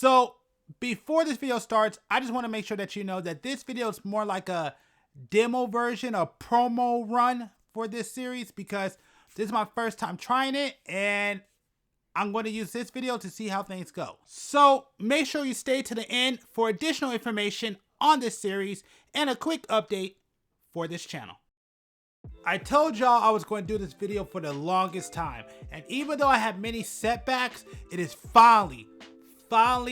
So before this video starts, I just want to make sure that you know that this video is more like a demo version, a promo run for this series, because this is my first time trying it and I'm going to use this video to see how things go. So make sure you stay to the end for additional information on this series and a quick update for this channel. I told y'all I was going to do this video for the longest time, and even though I have many setbacks, it is finally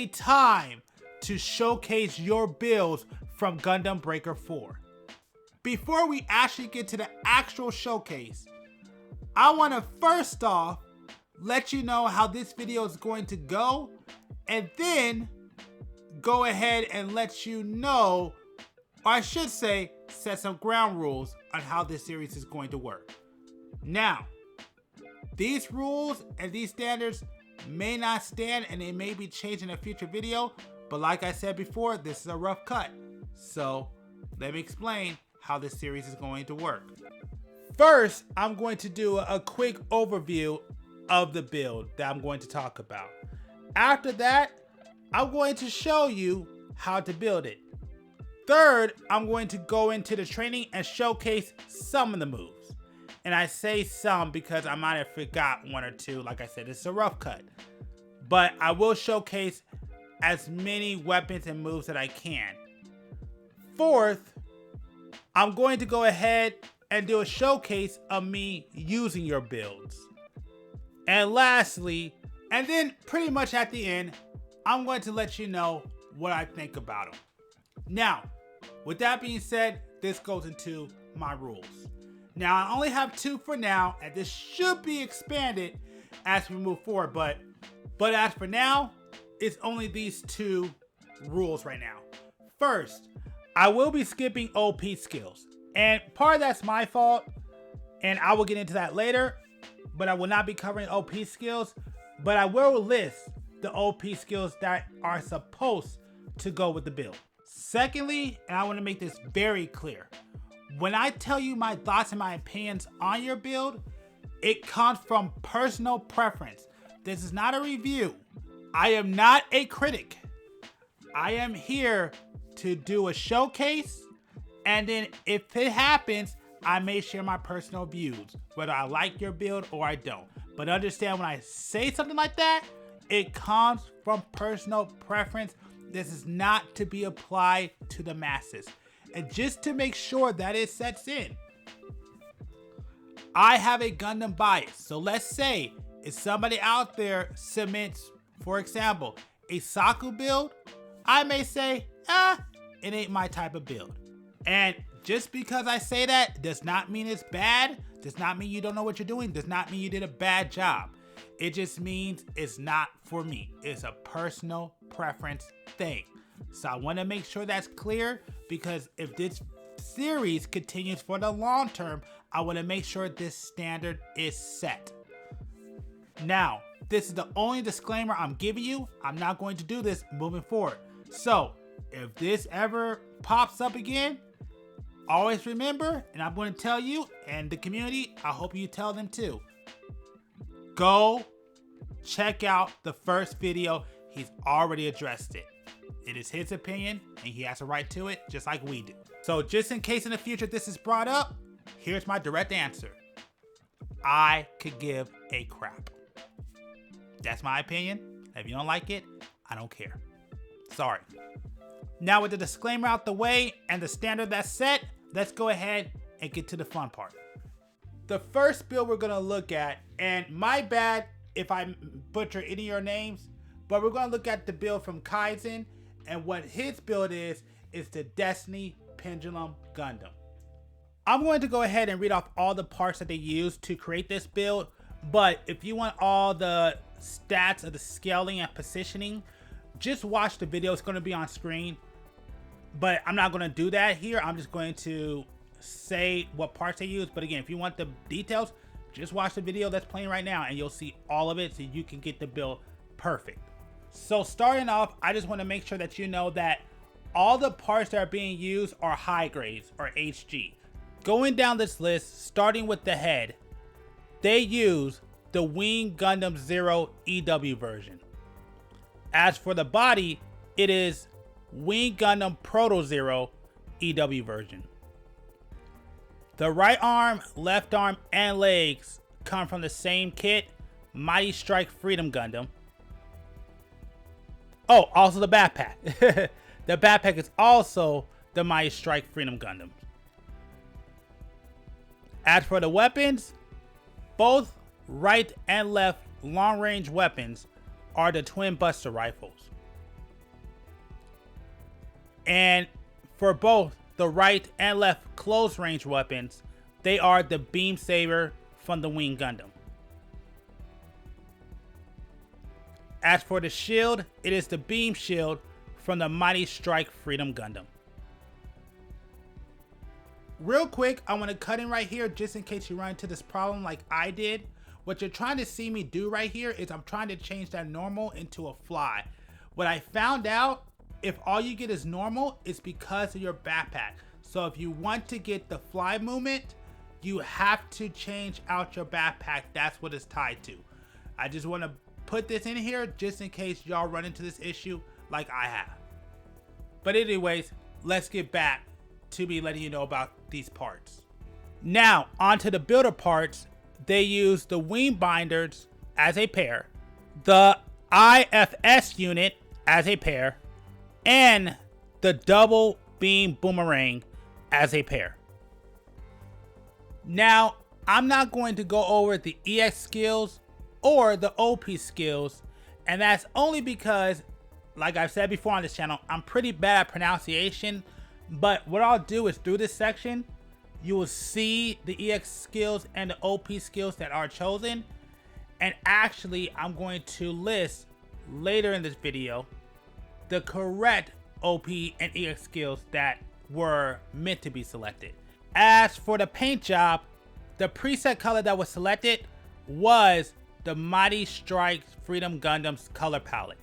time to showcase your builds from Gundam Breaker 4. Before we actually get to the actual showcase, I want to first off let you know how this video is going to go, and then go ahead and let you know, or I should say, set some ground rules on how this series is going to work. Now, these rules and these standards may not stand and they may be changed in a future video, but like I said before, this is a rough cut. So let me explain how this series is going to work. First, I'm going to do a quick overview of the build that I'm going to talk about. After that, I'm going to show you how to build it. Third, I'm going to go into the training and showcase some of the moves. And I say some because I might have forgot one or two. Like I said, it's a rough cut. But I will showcase as many weapons and moves that I can. Fourth, I'm going to go ahead and do a showcase of me using your builds. And lastly, and then pretty much at the end, I'm going to let you know what I think about them. Now, with that being said, this goes into my rules. Now, I only have 2 for now, and this should be expanded as we move forward, but as for now, it's only these 2 rules right now. First, I will be skipping OP skills, and part of that's my fault, and I will get into that later, but I will not be covering OP skills, but I will list the OP skills that are supposed to go with the build. Secondly, and I want to make this very clear, when I tell you my thoughts and my opinions on your build, it comes from personal preference. This is not a review. I am not a critic. I am here to do a showcase, and then if it happens, I may share my personal views, whether I like your build or I don't. But understand, when I say something like that, it comes from personal preference. This is not to be applied to the masses. And just to make sure that it sets in, I have a Gundam bias. So let's say if somebody out there submits, for example, a Saku build, I may say, it ain't my type of build. And just because I say that does not mean it's bad, does not mean you don't know what you're doing, does not mean you did a bad job. It just means it's not for me. It's a personal preference thing. So I want to make sure that's clear, because if this series continues for the long term, I want to make sure this standard is set. Now, this is the only disclaimer I'm giving you. I'm not going to do this moving forward. So if this ever pops up again, always remember, and I'm going to tell you and the community, I hope you tell them too, go check out the first video. He's already addressed it. It is his opinion and he has a right to it, just like we do. So just in case in the future this is brought up, here's my direct answer. I could give a crap. That's my opinion. If you don't like it, I don't care. Sorry. Now with the disclaimer out the way and the standard that's set, let's go ahead and get to the fun part. The first build we're gonna look at, and my bad if I butcher any of your names, but we're gonna look at the build from Kaizen, and what his build is the Destiny Pendulum Gundam. I'm going to go ahead and read off all the parts that they used to create this build, but if you want all the stats of the scaling and positioning, just watch the video. It's gonna be on screen, but I'm not gonna do that here. I'm just going to say what parts they use. But again, if you want the details, just watch the video that's playing right now and you'll see all of it so you can get the build perfect. So starting off, I just want to make sure that you know that all the parts that are being used are high grades or HG. Going down this list, starting with the head, they use the Wing Gundam Zero EW version. As for the body, it is Wing Gundam Proto Zero EW version. The right arm, left arm, and legs come from the same kit, Mighty Strike Freedom Gundam. Oh, also the backpack. The backpack is also the Mighty Strike Freedom Gundam. As for the weapons, both right and left long-range weapons are the Twin Buster Rifles. And for both the right and left close-range weapons, they are the Beam Saber from the Wing Gundam. As for the shield, it is the Beam Shield from the Mighty Strike Freedom Gundam. Real quick, I want to cut in right here just in case you run into this problem like I did. What you're trying to see me do right here is I'm trying to change that normal into a fly. What I found out, if all you get is normal, it's because of your backpack. So if you want to get the fly movement, you have to change out your backpack. That's what it's tied to. I just want to put this in here just in case y'all run into this issue like I have. But anyways, let's get back to me letting you know about these parts. Now, onto the builder parts. They use the wing binders as a pair, the IFS unit as a pair, and the double beam boomerang as a pair. Now, I'm not going to go over the EX skills or the OP skills, and that's only because, like I've said before on this channel, I'm pretty bad at pronunciation. But what I'll do is through this section, you will see the EX skills and the OP skills that are chosen. And actually, I'm going to list later in this video the correct OP and EX skills that were meant to be selected. As for the paint job, the preset color that was selected was the Mighty Strike Freedom Gundam's color palette.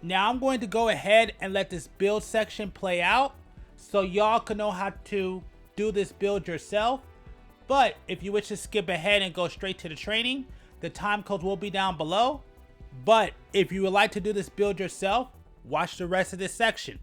Now I'm going to go ahead and let this build section play out so y'all can know how to do this build yourself. But if you wish to skip ahead and go straight to the training, the time codes will be down below. But if you would like to do this build yourself, watch the rest of this section.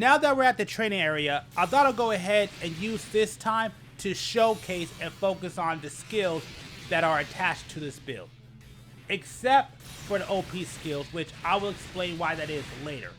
now that we're at the training area, I thought I'll go ahead and use this time to showcase and focus on the skills that are attached to this build. Except for the OP skills, which I will explain why that is later.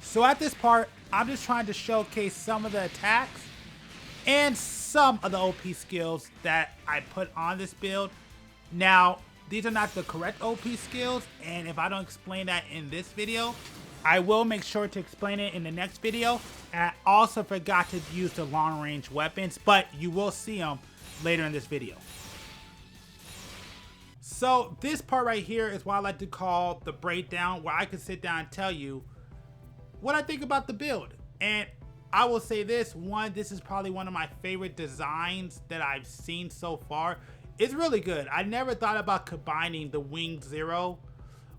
So at this part, I'm just trying to showcase some of the attacks and some of the OP skills that I put on this build. Now, these are not the correct OP skills, and if I don't explain that in this video, I will make sure to explain it in the next video. And I also forgot to use the long range weapons, but you will see them later in this video. So this part right here is what I like to call the breakdown, where I can sit down and tell you what I think about the build. And I will say this, this is probably one of my favorite designs that I've seen so far. It's really good. I never thought about combining the Winged Zero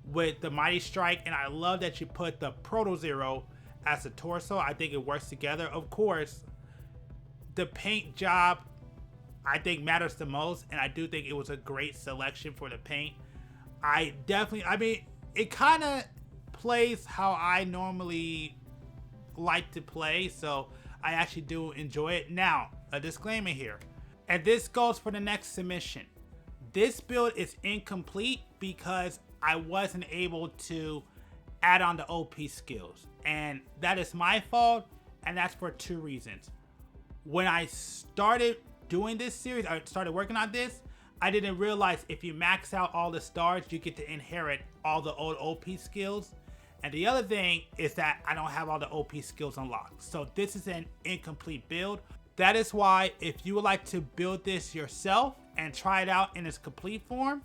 with the Mighty Strike, and I love that you put the Proto Zero as a torso. I think it works together. Of course, the paint job I think matters the most, and I do think it was a great selection for the paint. I mean, it kind of plays how I normally like to play, so I actually do enjoy it. Now, a disclaimer here, and this goes for the next submission. This build is incomplete because I wasn't able to add on the OP skills, and that is my fault, and that's for two reasons. When I started doing this series, I started working on this, I didn't realize if you max out all the stars, you get to inherit all the old OP skills. And the other thing is that I don't have all the OP skills unlocked. So this is an incomplete build. That is why if you would like to build this yourself and try it out in its complete form,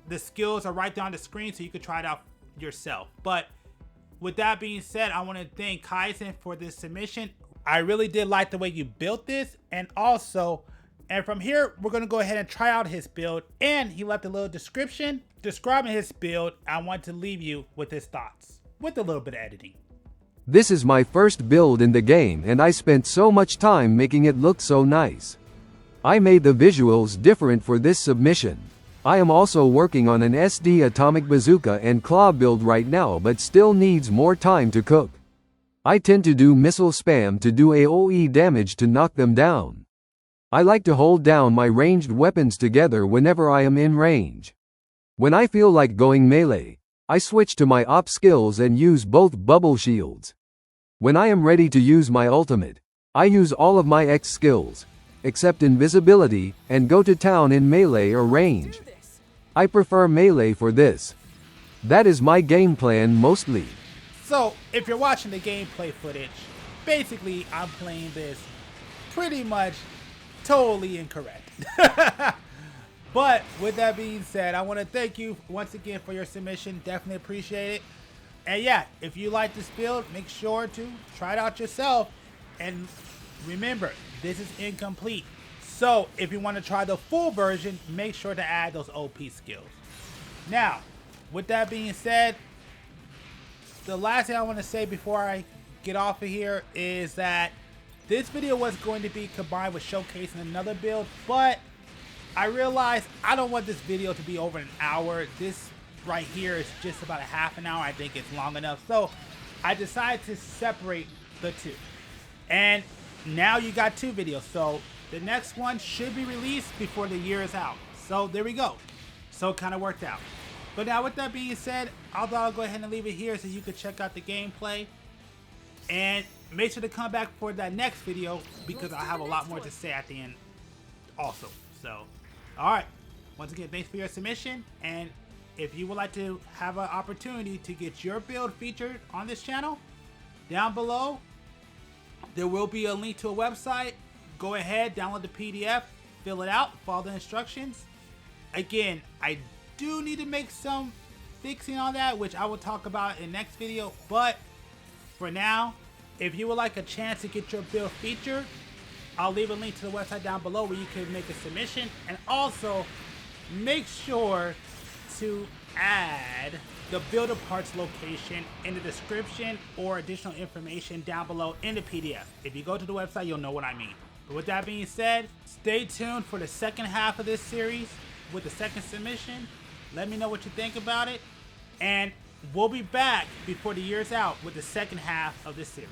the skills are right there on the screen so you can try it out yourself. But with that being said, I want to thank Kaizen for this submission. I really did like the way you built this, and from here, we're going to go ahead and try out his build, and he left a little description describing his build. I want to leave you with his thoughts, with a little bit of editing. This is my first build in the game, and I spent so much time making it look so nice. I made the visuals different for this submission. I am also working on an SD Atomic Bazooka and Claw build right now, but still needs more time to cook. I tend to do missile spam to do AoE damage to knock them down. I like to hold down my ranged weapons together whenever I am in range. When I feel like going melee, I switch to my op skills and use both bubble shields. When I am ready to use my ultimate, I use all of my X skills, except invisibility, and go to town in melee or range. I prefer melee for this. That is my game plan mostly. So, if you're watching the gameplay footage, basically I'm playing this pretty much totally incorrect. But with that being said, I want to thank you once again for your submission. Definitely appreciate it. And yeah, if you like this build, make sure to try it out yourself. And remember, this is incomplete. So if you want to try the full version, make sure to add those OP skills. Now, with that being said, the last thing I want to say before I get off of here is that this video was going to be combined with showcasing another build, but I realized I don't want this video to be over an hour. This right here is just about a half an hour. I think it's long enough. So I decided to separate the two. And now you got two videos. So the next one should be released before the year is out. So there we go. So it kind of worked out. But now with that being said, I'll go ahead and leave it here so you can check out the gameplay. And make sure to come back for that next video because I have a lot more to say at the end also. So, alright. Once again, thanks for your submission. And if you would like to have an opportunity to get your build featured on this channel, down below, there will be a link to a website. Go ahead, download the PDF, fill it out, follow the instructions. Again, I do need to make some fixing on that, which I will talk about in the next video. But for now, if you would like a chance to get your build featured, I'll leave a link to the website down below where you can make a submission, and also make sure to add the builder parts location in the description or additional information down below in the PDF. If you go to the website, you'll know what I mean. But with that being said, stay tuned for the second half of this series with the second submission. Let me know what you think about it, and we'll be back before the year's out with the second half of this series.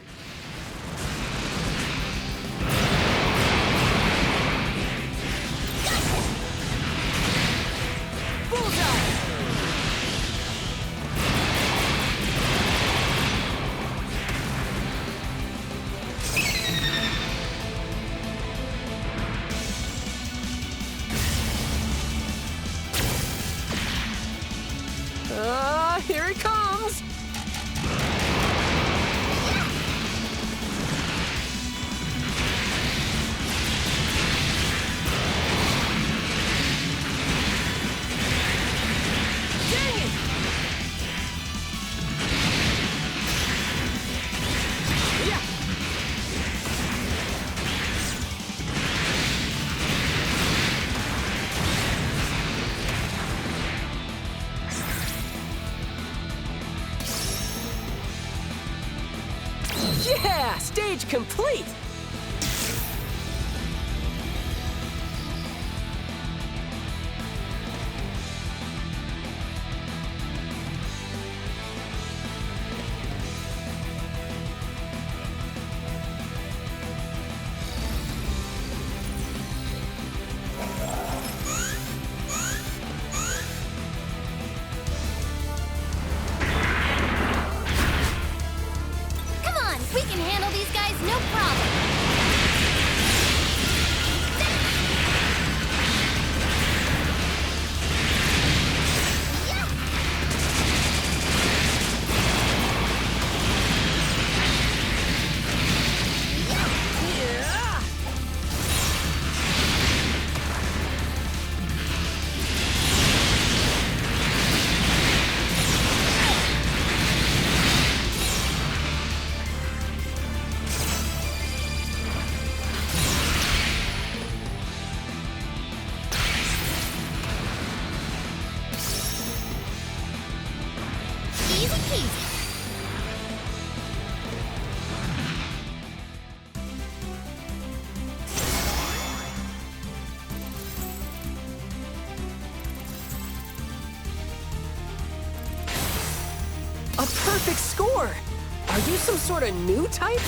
Here it comes! Dang it! Yeah! Yeah! Stage complete! We can handle these guys, no problem. Easy peasy. A perfect score! Are you some sort of new type?